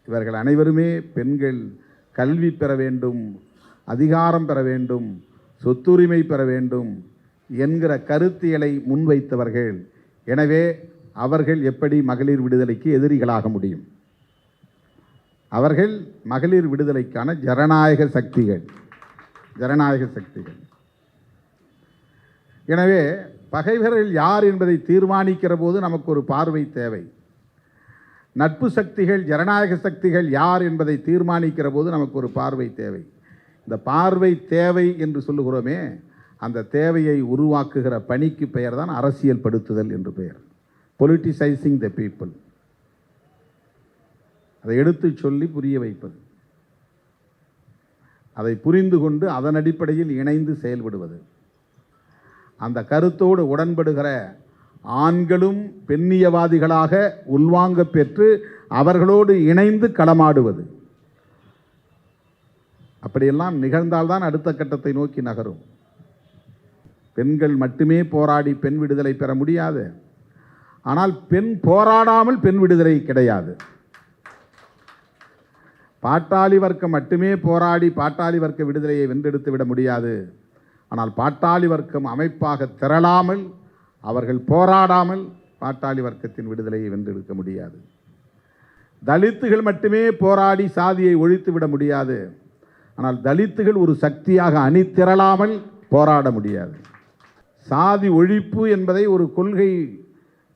இவர்கள் அனைவருமே பெண்கள் கல்வி பெற வேண்டும், அதிகாரம் பெற வேண்டும், சொத்துரிமை பெற வேண்டும் என்கிற கருத்தியலை முன்வைத்தவர்கள். எனவே அவர்கள் எப்படி மகளிர் விடுதலைக்கு எதிரிகளாக முடியும்? அவர்கள் மகளிர் விடுதலைக்கான ஜனநாயக சக்திகள், ஜனநாயக சக்திகள். எனவே பகைவர்கள் யார் என்பதை தீர்மானிக்கிற போது நமக்கு ஒரு பார்வை தேவை. நட்பு சக்திகள், ஜனநாயக சக்திகள் யார் என்பதை தீர்மானிக்கிற போது நமக்கு ஒரு பார்வை தேவை. இந்த பார்வை தேவை என்று சொல்லுகிறோமே, அந்த தேவையை உருவாக்குகிற பணிக்கு பெயர் தான் அரசியல் படுத்துதல் என்று பெயர். பொலிட்டிசைசிங் த பீப்புள். அதை எடுத்து சொல்லி புரிய வைப்பது, அதை புரிந்து கொண்டு அதன் அடிப்படையில் இணைந்து செயல்படுவது. அந்த கருத்தோடு உடன்படுகிற ஆண்களும் பெண்ணியவாதிகளாக உள்வாங்க பெற்று அவர்களோடு இணைந்து களமாடுவது. அப்படியெல்லாம் நிகழ்ந்தால்தான் அடுத்த கட்டத்தை நோக்கி நகரும். பெண்கள் மட்டுமே போராடி பெண் விடுதலை பெற முடியாது. ஆனால் பெண் போராடாமல் பெண் விடுதலை கிடையாது. பாட்டாளி வர்க்கம் மட்டுமே போராடி பாட்டாளி வர்க்க விடுதலையை வென்றெடுத்து விட முடியாது. ஆனால் பாட்டாளி வர்க்கம் அமைப்பாக திரளாமல், அவர்கள் போராடாமல் பாட்டாளி வர்க்கத்தின் விடுதலையை வென்றெடுக்க முடியாது. தலித்துகள் மட்டுமே போராடி சாதியை ஒழித்து விட முடியாது. ஆனால் தலித்துகள் ஒரு சக்தியாக அணி திரளாமல் போராட முடியாது. சாதி ஒழிப்பு என்பதை ஒரு கொள்கை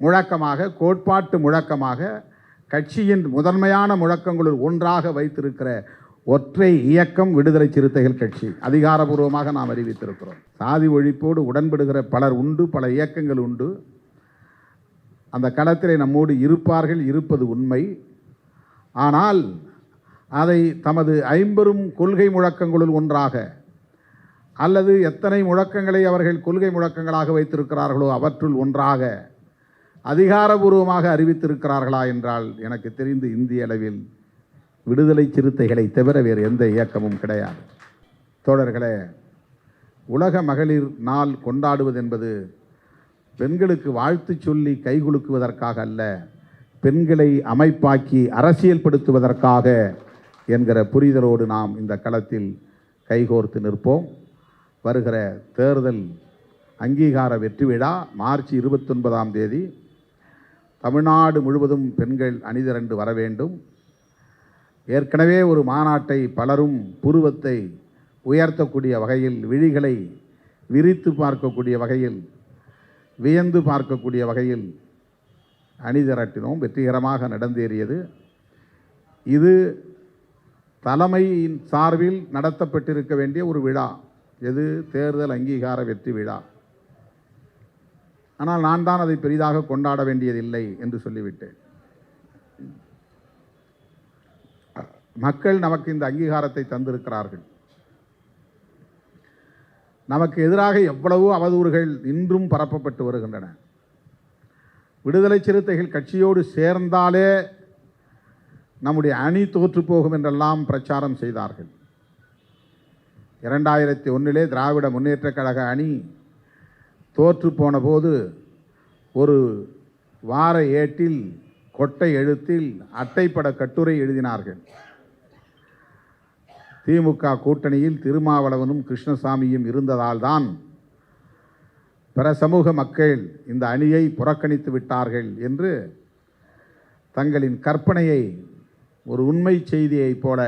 முழக்கமாக, கோட்பாட்டு முழக்கமாக, கட்சியின் முதன்மையான முழக்கங்களுள் ஒன்றாக வைத்திருக்கிற ஒற்றை இயக்கம் விடுதலை சிறுத்தைகள் கட்சி. அதிகாரபூர்வமாக நாம் அறிவித்திருக்கிறோம். சாதி ஒழிப்போடு உடன்படுகிற பலர் உண்டு, பல இயக்கங்கள் உண்டு. அந்த களத்திலே நம்மோடு இருப்பார்கள், இருப்பது உண்மை. ஆனால் அதை தமது ஐம்பெரும் கொள்கை முழக்கங்களுள் ஒன்றாக, அல்லது எத்தனை முழக்கங்களை அவர்கள் கொள்கை முழக்கங்களாக வைத்திருக்கிறார்களோ அவற்றுள் ஒன்றாக அதிகாரபூர்வமாக அறிவித்திருக்கிறார்களா என்றால் எனக்கு தெரிந்து இந்திய அளவில் விடுதலை சிறுத்தைகளை தவிர வேறு எந்த இயக்கமும் கிடையாது. தோழர்களே, உலக மகளிர் நாள் கொண்டாடுவது என்பது பெண்களுக்கு வாழ்த்து சொல்லி கைகுலுக்குவதற்காக அல்ல, பெண்களை அமைப்பாக்கி அரசியல்படுத்துவதற்காக என்கிற புரிதலோடு நாம் இந்த களத்தில் கைகோர்த்து நிற்போம். வருகிற தேர்தல் அங்கீகார வெற்றி விழா மார்ச் 29ஆம் தேதி தமிழ்நாடு முழுவதும் பெண்கள் அணிதிரண்டு வர வேண்டும். ஏற்கனவே ஒரு மாநாட்டை பலரும் புருவத்தை உயர்த்தக்கூடிய வகையில், விழிகளை விரித்து பார்க்கக்கூடிய வகையில், வியந்து பார்க்கக்கூடிய வகையில் அணிதிரட்டினோம். வெற்றிகரமாக நடந்தேறியது. இது தலைமையின் சார்பில் நடத்தப்பட்டிருக்க வேண்டிய ஒரு விழா. எது? தேர்தல் அங்கீகார வெற்றி விழா. ஆனால் நான் தான் அதை பெரிதாக கொண்டாட வேண்டியதில்லை என்று சொல்லிவிட்டேன். மக்கள் நமக்கு இந்த அங்கீகாரத்தை தந்திருக்கிறார்கள். நமக்கு எதிராக எவ்வளவோ அவதூறுகள் இன்றும் பரப்பப்பட்டு வருகின்றன. விடுதலை சிறுத்தைகள் கட்சியோடு சேர்ந்தாலே நம்முடைய அணி தோற்று போகும் என்றெல்லாம் பிரச்சாரம் செய்தார்கள். 2001 திராவிட முன்னேற்றக் கழக அணி தோற்று போன போது ஒரு வார ஏட்டில் கொட்டை எழுத்தில் அட்டைப்பட கட்டுரை எழுதினார்கள். திமுக கூட்டணியில் திருமாவளவனும் கிருஷ்ணசாமியும் இருந்ததால் தான் பிற சமூக மக்கள் இந்த அணியை புறக்கணித்து விட்டார்கள் என்று தங்களின் கற்பனையை ஒரு உண்மை செய்தியைப் போல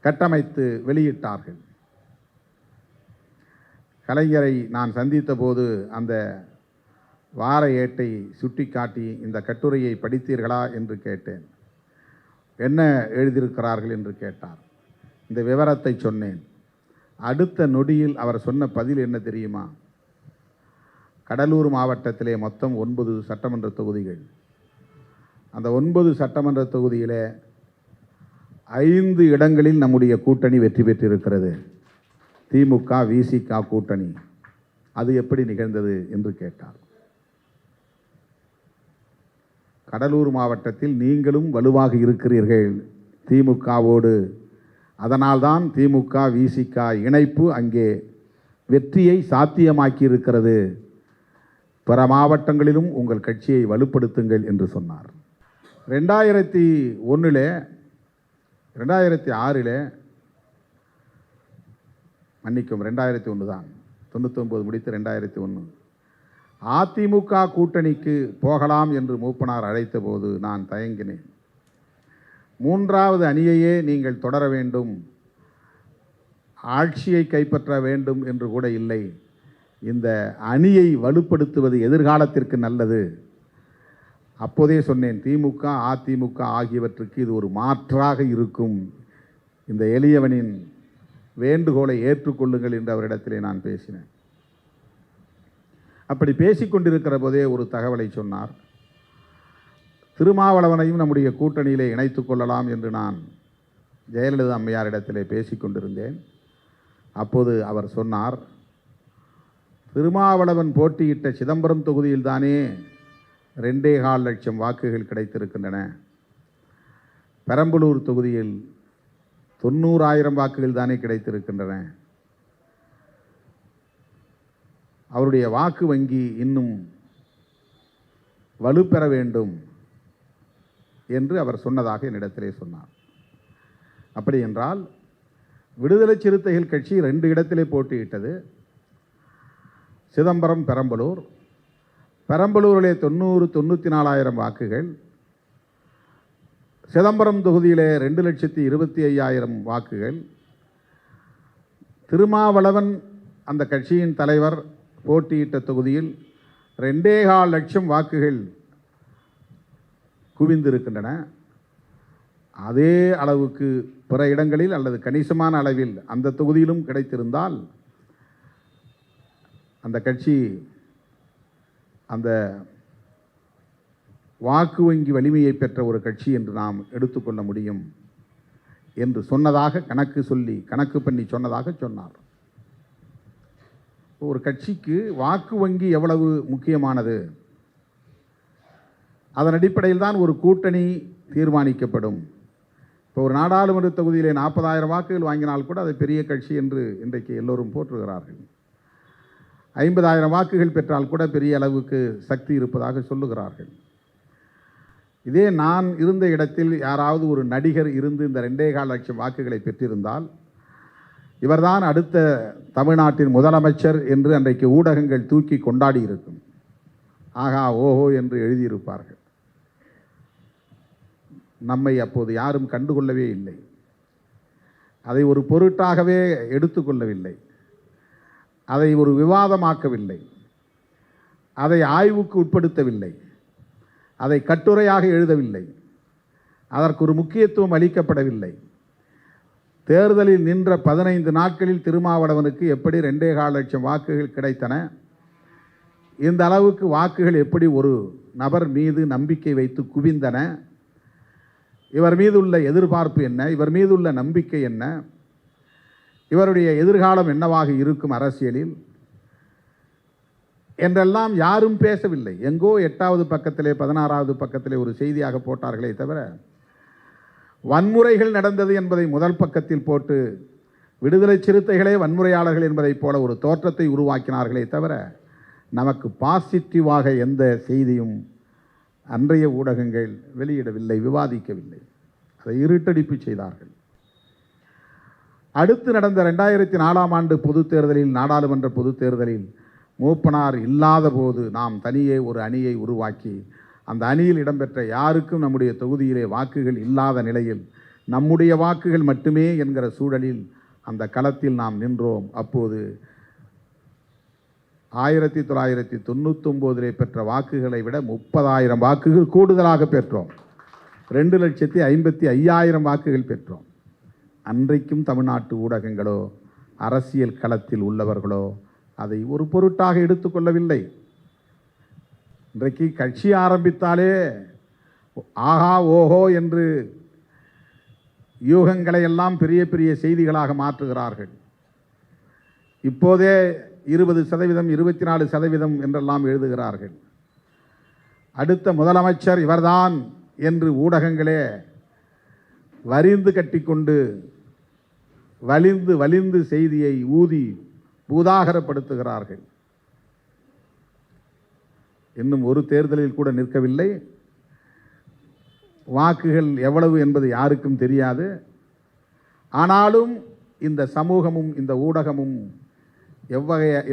கட்டமைத்து வெளியிட்டார்கள். கலைஞரை நான் சந்தித்த போது அந்த வார ஏட்டை சுட்டிக்காட்டி இந்த கட்டுரையை படித்தீர்களா என்று கேட்டேன். என்ன எழுதியிருக்கிறார்கள் என்று கேட்டார். இந்த விவரத்தை சொன்னேன். அடுத்த நொடியில் அவர் சொன்ன பதில் என்ன தெரியுமா? கடலூர் மாவட்டத்திலே மொத்தம் 9 சட்டமன்ற தொகுதிகள். அந்த 9 சட்டமன்ற தொகுதியிலே 5 இடங்களில் நம்முடைய கூட்டணி வெற்றி பெற்றிருக்கிறது. திமுக விசிக கூட்டணி. அது எப்படி நிகழ்ந்தது என்று கேட்டார். கடலூர் மாவட்டத்தில் நீங்களும் வலுவாக இருக்கிறீர்கள் திமுகவோடு. அதனால்தான் திமுக விசிக இணைப்பு அங்கே வெற்றியை சாத்தியமாக்கி இருக்கிறது. பிற மாவட்டங்களிலும் உங்கள் கட்சியை வலுப்படுத்துங்கள் என்று சொன்னார். 2006 மன்னிக்கும் 2001 தான், 99 முடித்து 2001 அதிமுக கூட்டணிக்கு போகலாம் என்று மூப்பனார் அழைத்த போது நான் தயங்கினேன். 3வது அணியையே நீங்கள் தொடர வேண்டும், ஆட்சியை கைப்பற்ற வேண்டும் என்று கூட இல்லை. இந்த அணியை வலுப்படுத்துவது எதிர்காலத்திற்கு நல்லது. அப்போதே சொன்னேன், திமுக அதிமுக ஆகியவற்றுக்கு இது ஒரு மாற்றாக இருக்கும். இந்த எளியவனின் வேண்டுகோளை ஏற்றுக்கொள்ளுங்கள் என்று அவரிடத்திலே நான் பேசினேன். அப்படி பேசிக்கொண்டிருக்கிற போதே ஒரு தகவலை சொன்னார். திருமாவளவனையும் நம்முடைய கூட்டணியிலே இணைத்து கொள்ளலாம் என்று நான் ஜெயலலிதா அம்மையாரிடத்திலே பேசிக்கொண்டிருந்தேன். அப்போது அவர் சொன்னார், திருமாவளவன் போட்டியிட்ட சிதம்பரம் தொகுதியில் தானே 2.25 லட்சம் வாக்குகள் கிடைத்திருக்கின்றன. பெரம்பலூர் தொகுதியில் 90,000 வாக்குகள் தானே கிடைத்திருக்கின்றன. அவருடைய வாக்கு வங்கி இன்னும் வலுப்பெற வேண்டும் என்று அவர் சொன்னதாக என்னிடத்திலே சொன்னார். அப்படி என்றால் விடுதலை சிறுத்தைகள் கட்சி 2 இடத்திலே போட்டியிட்டது. சிதம்பரம், பெரம்பலூர். பெரம்பலூரிலே 94,000 வாக்குகள். சிதம்பரம் தொகுதியிலே 2,25,000 வாக்குகள். திருமாவளவன் அந்த கட்சியின் தலைவர் போட்டியிட்ட தொகுதியில் 2.25 லட்சம் வாக்குகள் குவிந்திருக்கின்றன. அதே அளவுக்கு பிற இடங்களில் அல்லது கணிசமான அளவில் அந்த தொகுதியிலும் கிடைத்திருந்தால் அந்த கட்சி அந்த வாக்கு வங்கி வலிமையை பெற்ற ஒரு கட்சி என்று நாம் எடுத்துக்கொள்ள முடியும் என்று சொன்னதாக கணக்கு பண்ணி சொன்னதாக சொன்னார். ஒரு கட்சிக்கு வாக்கு வங்கி எவ்வளவு முக்கியமானது, அதன் அடிப்படையில் தான் ஒரு கூட்டணி தீர்மானிக்கப்படும். இப்போ ஒரு நாடாளுமன்ற தொகுதியிலே 40,000 வாக்குகள் வாங்கினால் கூட அதை பெரிய கட்சி என்று இன்றைக்கு எல்லோரும் போற்றுகிறார்கள். 50,000 வாக்குகள் பெற்றால் கூட பெரிய அளவுக்கு சக்தி இருப்பதாக சொல்லுகிறார்கள். இதே நான் இருந்த இடத்தில் யாராவது ஒரு நடிகர் இருந்து இந்த 2.25 லட்சம் வாக்குகளை பெற்றிருந்தால் இவர்தான் அடுத்த தமிழ்நாட்டின் முதலமைச்சர் என்று அன்றைக்கு ஊடகங்கள் தூக்கி கொண்டாடி இருக்கும். ஆகா ஓஹோ என்று எழுதியிருப்பார்கள். நம்மை அப்போது யாரும் கண்டுகொள்ளவே இல்லை. அதை ஒரு பொருட்டாகவே எடுத்துக்கொள்ளவில்லை. அதை ஒரு விவாதமாக்கவில்லை. அதை ஆய்வுக்கு உட்படுத்தவில்லை. அதை கட்டுரையாக எழுதவில்லை. அதற்கு ஒரு முக்கியத்துவம் அளிக்கப்படவில்லை. தேர்தலில் நின்ற 15 நாட்களில் திருமாவளவனுக்கு எப்படி 2.25 லட்சம் வாக்குகள் கிடைத்தன, இந்த அளவுக்கு வாக்குகள் எப்படி ஒரு நபர் மீது நம்பிக்கை வைத்து குவிந்தன, இவர் மீது உள்ள எதிர்பார்ப்பு என்ன, இவர் மீது உள்ள நம்பிக்கை என்ன, இவருடைய எதிர்காலம் என்னவாக இருக்கும் அரசியலில் என்றெல்லாம் யாரும் பேசவில்லை. எங்கோ 8வது பக்கத்திலே 16வது பக்கத்திலே ஒரு செய்தியாக போட்டார்களே தவிர வன்முறைகள் நடந்தது என்பதை முதல் பக்கத்தில் போட்டு விடுதலை சிறுத்தைகளே வன்முறையாளர்கள் என்பதைப் போல ஒரு தோற்றத்தை உருவாக்கினார்களே தவிர நமக்கு பாசிட்டிவாக எந்த செய்தியும் அன்றைய ஊடகங்கள் வெளியிடவில்லை, விவாதிக்கவில்லை. அதை இருட்டடிப்பு செய்தார்கள். அடுத்து நடந்த 2004ஆம் ஆண்டு பொதுத் தேர்தலில், நாடாளுமன்ற பொதுத் தேர்தலில் மூப்பனார் இல்லாத போது நாம் தனியே ஒரு அணியை உருவாக்கி அந்த அணியில் இடம்பெற்ற யாருக்கும் நம்முடைய தொகுதியிலே வாக்குகள் இல்லாத நிலையில் நம்முடைய வாக்குகள் மட்டுமே என்கிற சூழலில் அந்த களத்தில் நாம் நின்றோம். அப்போது 1999 பெற்ற வாக்குகளை விட 30,000 வாக்குகள் கூடுதலாக பெற்றோம். 2,55,000 வாக்குகள் பெற்றோம். அன்றைக்கும் தமிழ்நாட்டு ஊடகங்களோ அரசியல் களத்தில் உள்ளவர்களோ அதை ஒரு பொருட்டாக எடுத்துக்கொள்ளவில்லை. இன்றைக்கு கட்சி ஆரம்பித்தாலே ஆஹா ஓஹோ என்று யூகங்களை எல்லாம் பெரிய பெரிய செய்திகளாக மாற்றுகிறார்கள். இப்போதே 20%, 24% என்றெல்லாம் எழுதுகிறார்கள். அடுத்த முதலமைச்சர் இவர்தான் என்று ஊடகங்களே வரிந்து கட்டிக்கொண்டு வலிந்து செய்தியை ஊதி பூதாகரப்படுத்துகிறார்கள். இன்னும் ஒரு தேர்தலில் கூட நிற்கவில்லை. வாக்குகள் எவ்வளவு என்பது யாருக்கும் தெரியாது. ஆனாலும் இந்த சமூகமும் இந்த ஊடகமும்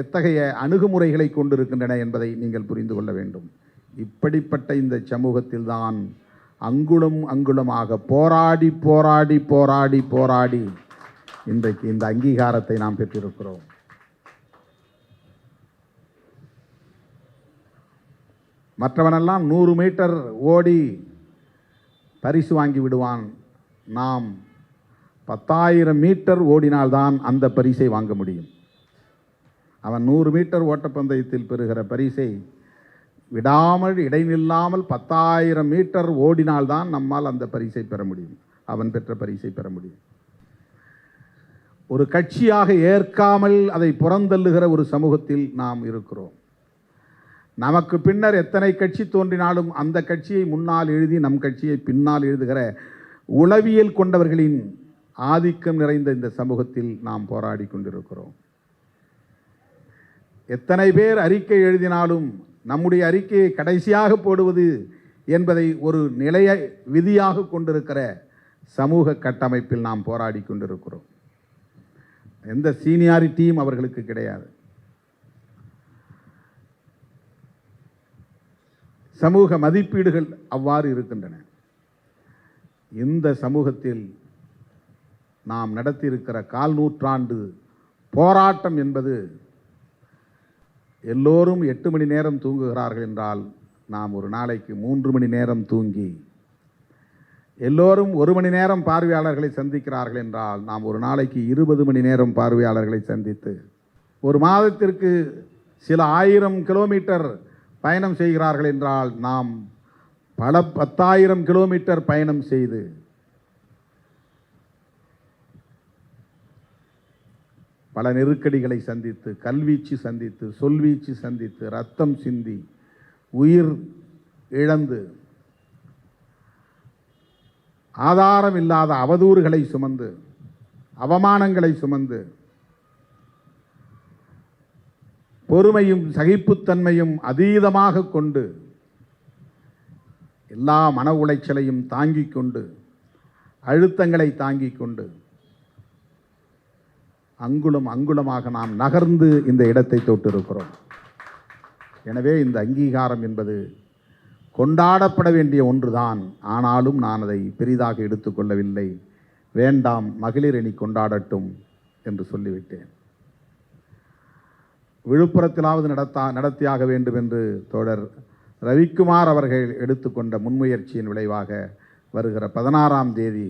எத்தகைய அணுகுமுறைகளை கொண்டிருக்கின்றன என்பதை நீங்கள் புரிந்து கொள்ள வேண்டும். இப்படிப்பட்ட இந்த சமூகத்தில்தான் அங்குலம் அங்குலமாக போராடி போராடி போராடி போராடி இன்றைக்கு இந்த அங்கீகாரத்தை நாம் பெற்றிருக்கிறோம். மற்றவனெல்லாம் 100 மீட்டர் ஓடி பரிசு வாங்கி விடுவான். நாம் 10,000 மீட்டர் ஓடினால்தான் அந்த பரிசை வாங்க முடியும். அவன் 100 மீட்டர் ஓட்டப்பந்தயத்தில் பெறுகிற பரிசை விடாமல் இடைநில்லாமல் 10,000 மீட்டர் ஓடினால்தான் நம்மால் அந்த பரிசை பெற முடியும், அவன் பெற்ற பரிசை பெற முடியும். ஒரு கட்சியாக ஏற்காமல் அதை புறந்தள்ளுகிற ஒரு சமூகத்தில் நாம் இருக்கிறோம். நமக்கு பின்னர் எத்தனை கட்சி தோன்றினாலும் அந்த கட்சியை முன்னால் எழுதி நம் கட்சியை பின்னால் எழுதுகிற உளவியல் கொண்டவர்களின் ஆதிக்கம் நிறைந்த இந்த சமூகத்தில் நாம் போராடி கொண்டிருக்கிறோம். எத்தனை பேர் அறிக்கை எழுதினாலும் நம்முடைய அறிக்கையை கடைசியாக போடுவது என்பதை ஒரு நிலைய விதியாக கொண்டிருக்கிற சமூக கட்டமைப்பில் நாம் போராடி கொண்டிருக்கிறோம். எந்த சீனியாரிட்டியும் அவர்களுக்கு கிடையாது. சமூக மதிப்பீடுகள் அவ்வாறு இருக்கின்றன. இந்த சமூகத்தில் நாம் நடத்தியிருக்கிற 1/4 நூற்றாண்டு போராட்டம் என்பது, எல்லோரும் 8 மணி நேரம் தூங்குகிறார்கள் என்றால் நாம் ஒரு நாளைக்கு 3 மணி நேரம் தூங்கி, எல்லோரும் 1 மணி நேரம் பார்வையாளர்களை சந்திக்கிறார்கள் என்றால் நாம் ஒரு நாளைக்கு 20 மணி நேரம் பார்வையாளர்களை சந்தித்து, ஒரு மாதத்திற்கு சில 1000 கிலோமீட்டர் பயணம் செய்கிறார்கள் என்றால் நாம் பல 10,000 கிலோமீட்டர் பயணம் செய்து பல நெருக்கடிகளை சந்தித்து, கல்வீச்சு சந்தித்து, சொல்வீச்சு சந்தித்து, ரத்தம் சிந்தி, உயிர் இழந்து, ஆதாரம் இல்லாத அவதூறுகளை சுமந்து, அவமானங்களை சுமந்து, பொறுமையும் சகிப்புத்தன்மையும் அதீதமாக கொண்டு, எல்லா மன உளைச்சலையும் தாங்கிக் கொண்டு, அழுத்தங்களை தாங்கிக் கொண்டு, அங்குலம் அங்குலமாக நாம் நகர்ந்து இந்த இடத்தை தொட்டிருக்கிறோம். எனவே இந்த அங்கீகாரம் என்பது கொண்டாடப்பட வேண்டிய ஒன்றுதான். ஆனாலும் நான் அதை பெரிதாக எடுத்துக்கொள்ளவில்லை. வேண்டாம், மகளிர் அணி கொண்டாடட்டும் என்று சொல்லிவிட்டேன். விழுப்புரத்திலாவது நடத்தியாக வேண்டும் என்று தோழர் ரவிக்குமார் அவர்கள் எடுத்துக்கொண்ட முன்முயற்சியின் விளைவாக வருகிற 16ஆம் தேதி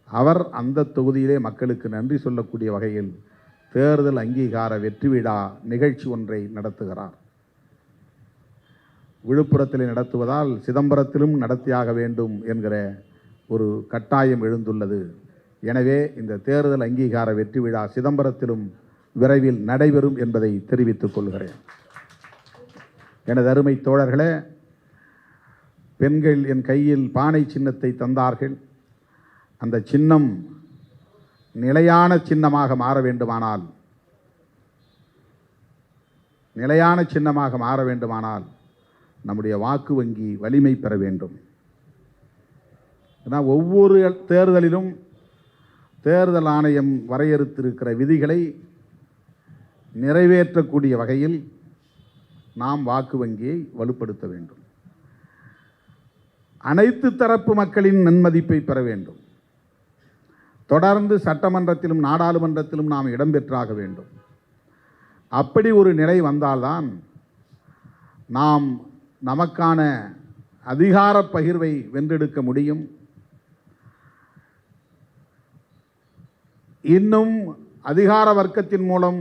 அவர் அந்த தொகுதியிலே மக்களுக்கு நன்றி சொல்லக்கூடிய வகையில் தேர்தல் அங்கீகார வெற்றி விழா நிகழ்ச்சி ஒன்றை நடத்துகிறார். விழுப்புரத்திலே நடத்துவதால் சிதம்பரத்திலும் நடத்தியாக வேண்டும் என்கிற ஒரு கட்டாயம் எழுந்துள்ளது. எனவே இந்த தேர்தல் அங்கீகார வெற்றி விழா சிதம்பரத்திலும் விரைவில் நடைபெறும் என்பதை தெரிவித்துக் கொள்கிறேன். எனது அருமை தோழர்களே, பெண்கள் என் கையில் பானை சின்னத்தை தந்தார்கள். அந்த சின்னம் நிலையான சின்னமாக மாற வேண்டுமானால் நம்முடைய வாக்கு வங்கி வலிமை பெற வேண்டும். ஏன்னா ஒவ்வொரு தேர்தலிலும் தேர்தல் ஆணையம் வரையறுத்திருக்கிற விதிகளை நிறைவேற்றக்கூடிய வகையில் நாம் வாக்கு வங்கியை வலுப்படுத்த வேண்டும். அனைத்து தரப்பு மக்களின் நன்மதிப்பை பெற வேண்டும். தொடர்ந்து சட்டமன்றத்திலும் நாடாளுமன்றத்திலும் நாம் இடம்பெற்றாக வேண்டும். அப்படி ஒரு நிலை வந்தால்தான் நாம் நமக்கான அதிகார பகிர்வை வென்றெடுக்க முடியும். இன்னும் அதிகார வர்க்கத்தின் மூலம்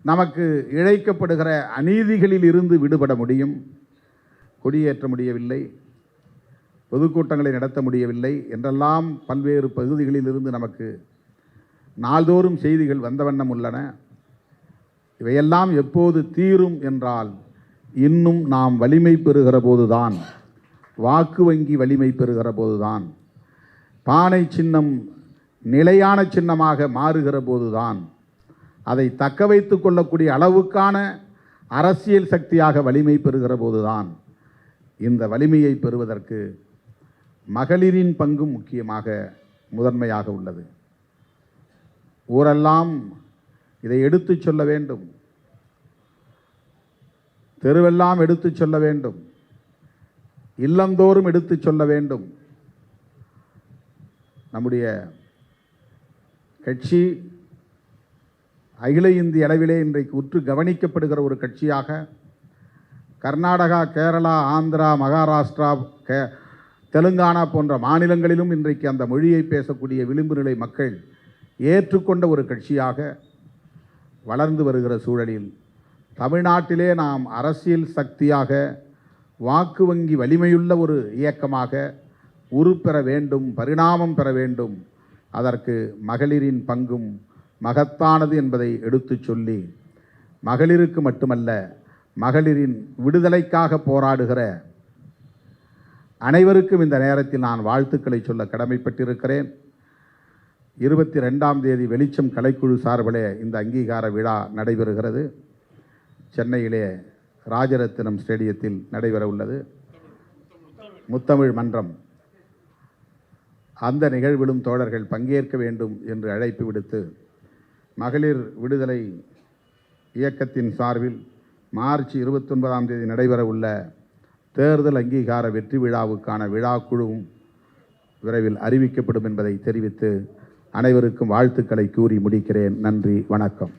நமக்கு இழைக்கப்படுகிற அநீதிகளில் இருந்து விடுபட முடியும். கொடியேற்ற முடியவில்லை, பொதுக்கூட்டங்களை நடத்த முடியவில்லை என்றெல்லாம் பல்வேறு பகுதிகளில் இருந்து நமக்கு நாள்தோறும் செய்திகள் வந்த வண்ணம் உள்ளன. இவையெல்லாம் எப்போது தீரும் என்றால் இன்னும் நாம் வலிமை பெறுகிற போதுதான், வாக்கு வங்கி வலிமை பெறுகிற போதுதான், பானை சின்னம் நிலையான சின்னமாக மாறுகிற போதுதான், அதை தக்க வைத்து கொள்ளக்கூடிய அளவுக்கான அரசியல் சக்தியாக வலிமை பெறுகிற போதுதான். இந்த வலிமையை பெறுவதற்கு மகளிரின் பங்கும் முக்கியமாக முதன்மையாக உள்ளது. ஊரெல்லாம் இதை எடுத்துச் சொல்ல வேண்டும், தெருவெல்லாம் எடுத்துச் சொல்ல வேண்டும், இல்லந்தோறும் எடுத்துச் சொல்ல வேண்டும். நம்முடைய கட்சி அகில இந்திய அளவிலே இன்றைக்கு உற்று கவனிக்கப்படுகிற ஒரு கட்சியாக கர்நாடகா, கேரளா, ஆந்திரா, மகாராஷ்டிரா, தெலுங்கானா போன்ற மாநிலங்களிலும் இன்றைக்கு அந்த மொழியை பேசக்கூடிய விளிம்பு நிலை மக்கள் ஏற்றுக்கொண்ட ஒரு கட்சியாக வளர்ந்து வருகிற சூழலில் தமிழ்நாட்டிலே நாம் அரசியல் சக்தியாக, வாக்கு வங்கி வலிமையுள்ள ஒரு இயக்கமாக உருப்பெற வேண்டும், பரிணாமம் பெற வேண்டும். அதற்கு மகளிரின் பங்கும் மகத்தானது என்பதை எடுத்துச் சொல்லி, மகளிருக்கு மட்டுமல்ல, மகளிரின் விடுதலைக்காக போராடுகிற அனைவருக்கும் இந்த நேரத்தில் நான் வாழ்த்துக்களை சொல்ல கடமைப்பட்டிருக்கிறேன். 22ஆம் தேதி வெளிச்சம் கலைக்குழு சார்பிலே இந்த அங்கீகார விழா நடைபெறுகிறது. சென்னையிலே ராஜரத்தினம் ஸ்டேடியத்தில் நடைபெற உள்ளது. முத்தமிழ் மன்றம் அந்த நிகழ்விலும் தோழர்கள் பங்கேற்க வேண்டும் என்று அழைப்பு விடுத்து, மகளிர் விடுதலை இயக்கத்தின் சார்பில் மார்ச் 29ஆம் தேதி நடைபெற உள்ள தேர்தல் அங்கீகார வெற்றி விழாவுக்கான விழாக்குழுவும் விரைவில் அறிவிக்கப்படும் என்பதை தெரிவித்து அனைவருக்கும் வாழ்த்துக்களை கூறி முடிக்கிறேன். நன்றி, வணக்கம்.